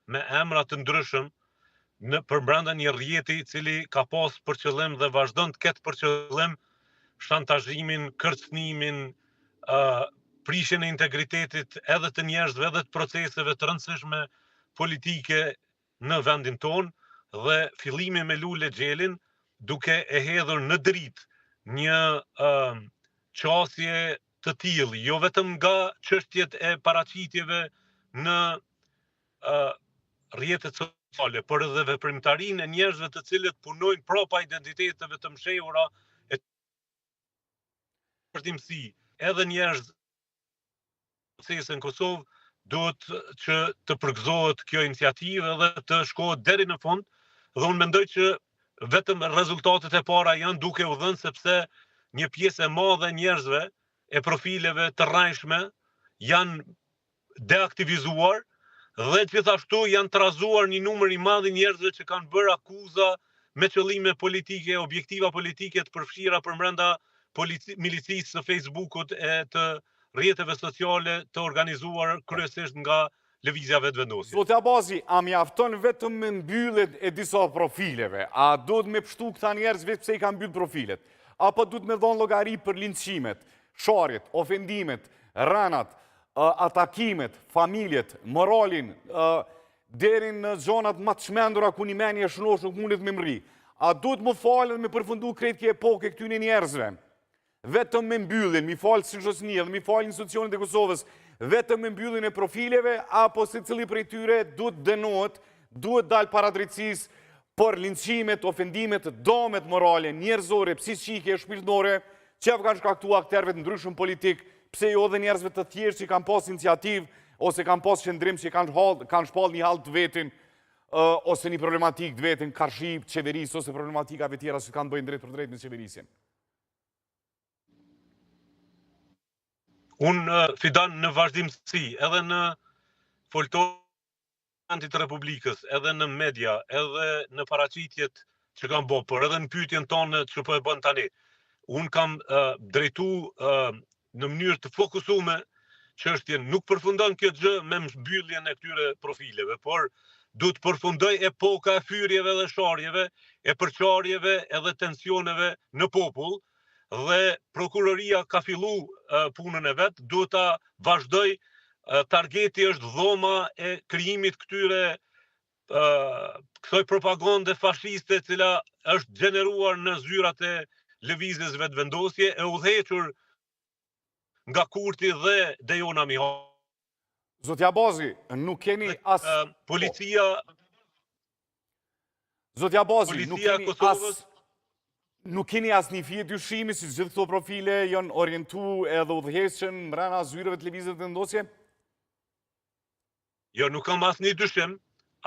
me emra të ndryshëm në përbrenda një rrjeti i cili ka pas për qëllim dhe vazhdon të ketë për qëllim shantazhimin, kërcënimin, prishjen e integritetit edhe të njerëzve edhe të proceseve të rëndësishme politike në vendin tonë dhe fillimi me lule xhelin duke e hedhur në dritë një qasje të tillë, jo vetëm nga çështjet e paraqitjeve në rrjetet sociale, por edhe veprimtarinë e njerëzve të cilët punojnë prapa identiteteve të mshehura e përtimësi. Edhe njerëz në Kosovë duhet që të përgëzohet kjo iniciativë dhe të shkohet deri në fund, dhe unë mendoj që vetëm rezultatet e para janë duke u dhënë sepse një pjesë e madhe njerëzve e profileve të rrajshme janë deaktivizuar dhe gjithashtu janë trazuar një numër i madh i njerëzve që kanë bërë akuza me qëllime politike, objektiva politike të përfshira përbrenda milicisë së Facebookut e të rrjeteve sociale të organizuar kryesisht nga lëvizja vetëvendosje. Zoti Abazi, a mjafton vetëm me mbylljen e disa profileve? A duhet me pështu këta njerëz vetë pse i kanë mbyll profilet? Apo duhet me dhënë llogari për linçimet, sharjet, ofendimet, rënat, atakimet, familjet, moralin, deri në zonat më të çmendura ku një mendje e shënosh nuk mundet me mri? A duhet më falën me përfundu krejt kjo epokë këtyre njerëzve? Vetëm me mbylljen, mi falë si Shosnia dhe mi falë institucionet e Kosovës, vetëm me mbylljen e profileve, apo se cili prej tyre duhet dënohet, duhet dalë para drejtësisë për linçimet, ofendimet, dëmet morale, njerëzore, psiqike, shpirtërore, që kanë shkaktuar aktorëve të ndryshëm politik, pse jo dhe njerëzve të tjerë që kanë pas iniciativë ose kanë pas qëndrim që kanë shpall një hall të vetin ose një problematik të vetin, karshi qeverisë ose problematikave tjera që kanë bëjnë drejt për drejt me qeverisjen. Unë fidan në vazhdimësi, edhe në foltorantit të Republikës, edhe në media, edhe në paraqitjet që kam bërë, por edhe në pyetjen tonë që po e bën tani. Unë kam drejtu në mënyrë të fokusuar çështjen, nuk përfundon kjo gjë me mbylljen e këtyre profileve, por duhet përfundoj epoka e fyrjeve dhe sharjeve, e përçarjeve edhe tensioneve në popull, dhe prokuroria ka fillu punën e vetë, duhet ta vazhdoj, targeti është dhoma e krijimit këtyre kësaj propagande fashiste cila është gjeneruar në zyrat e lëvizjes vetëvendosje, e udhëhequr nga Kurti dhe Dejona Mihaj. Zoti Abazi, nuk keni as... Policia... Zoti Abazi, nuk keni Kosovës... Nuk keni as një fije dyshimi si gjithë këto profile janë orientu edhe udhëheqën mbrana zyreve të lëvizjes vetëvendosje? Jo, nuk kam as një dyshim,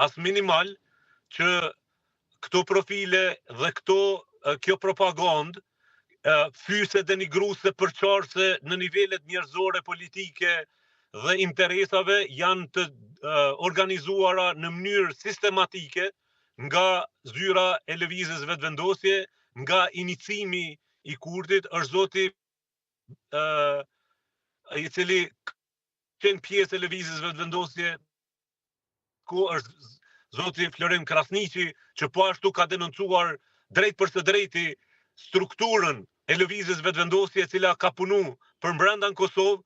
as minimal, që këto profile dhe kjo propagandë, fyse denigruse, përçarse në nivelet njerëzore, politike dhe interesave janë të organizuara në mënyrë sistematike nga zyra e lëvizjes vetëvendosje, nga inicimi i Kurtit është zoti i cili qenë pjesë e lëvizjes vetëvendosje, ku është zoti Florim Krasniqi, që po ashtu ka denoncuar drejt për së drejti strukturën e lëvizjes vetëvendosje e cila ka punu për brenda në Kosovë,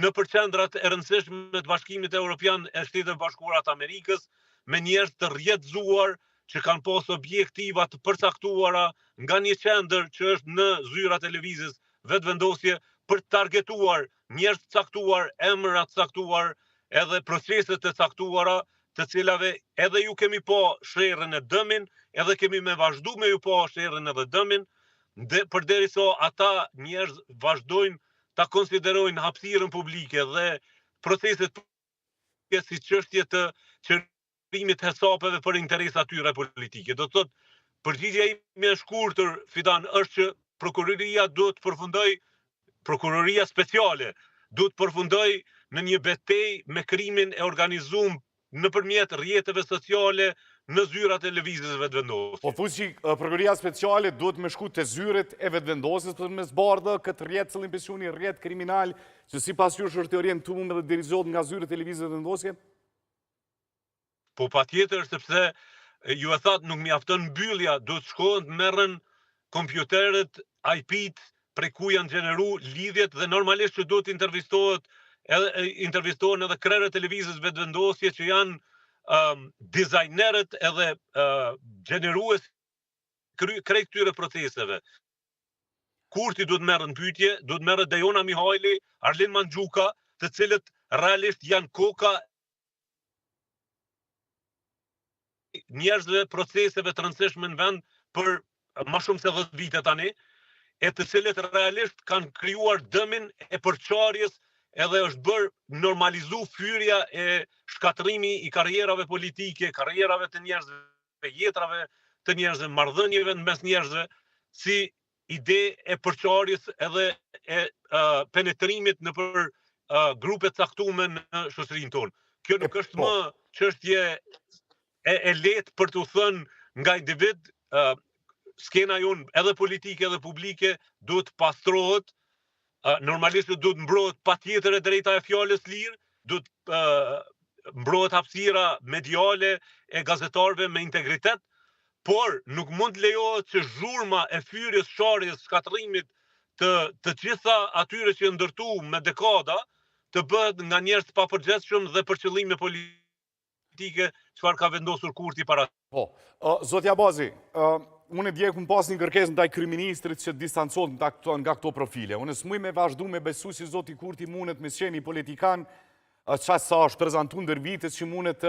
në përqendrat e rëndësishme të Bashkimit Evropian e Shtetet Bashkuara të Amerikës, me njerëz të rrjetëzuar që kanë pas objektiva të përcaktuara nga një qendër që është në zyrat e lëvizjes vetëvendosje për të targetuar njerëz të caktuar, emra të caktuar, edhe procese të caktuara, të cilave edhe ju kemi pa sherrën e dëmin, edhe kemi me vazhdu me ju pa sherrën edhe dëmin, përderisa ata njerëz vazhdojnë ta konsiderojnë hapësirën publike dhe proceset si çështje të qërimit hesapeve për interesa tyre politike. Do të thotë, përgjigjja ime e shkurtër, Fidan, është që prokuroria duhet përfundoj, prokuroria speciale duhet përfundoj në një betejë me krimin e organizuar nëpërmjet rrjeteve sociale në zyrat e lëvizjes vetëvendosje. Po thuaj që prokuroria speciale duhet me shku te zyret e vetëvendosjes për me zbardhë këtë rrjet cëllim pensioni, rrjet kriminal, që sipas jush është orientuar dhe dirizohet nga zyret e lëvizjes vetëvendosje? Po patjetër sepse ju e thatë nuk mjafton mbyllja, do të shkohen të merren kompjuterët, IP-t, prej ku janë gjeneru lidhjet dhe normalisht që do të intervistohen edhe krerët televizës vetëvendosje që janë dizajnerët edhe gjenerues krejt këtyre proceseve. Kurti do të merren pyetje, do të merret Dejona Mihajli, Arlin Mandxhuka, të cilët realisht janë koka njerëzve proceseve të rëndësishme në vend për më shumë se 10 vite tani, e të cilët realisht kanë krijuar dëmin e përçarjes edhe është bërë normalizu fyrja e shkatrimi i karrierave politike, karrierave të njerëzve, jetrave të njerëzve, marrëdhënieve mes njerëzve, si ide e përçarjes edhe e penetrimit në për grupe caktuar në shoqërinë tonë. Kjo nuk është më çështje e lehtë për të thënë nga individ, skena jonë edhe politike edhe publike duhet pastrohet, normalisht duhet mbrohet patjetër e drejta e fjalës lirë, duhet mbrohet hapësira mediale e gazetarëve me integritet, por nuk mund lejohet që zhurma e fyrjes, sharjes, shkatrimit të gjitha atyre që ndërtu me dekada të bëhet nga njerëz të papërgjithshëm dhe për qëllime politike, çfarë ka vendosur Kurti para. Po, zotja Bazi, unë dje kum pas një kërkesë ndaj kryeministrit që distancohet nga këto profile. Unë s'muj me vazhdu me besu si zoti Kurti mundet me qenë i politikan, çfarë sa është prezantuar ndër vitet që mundet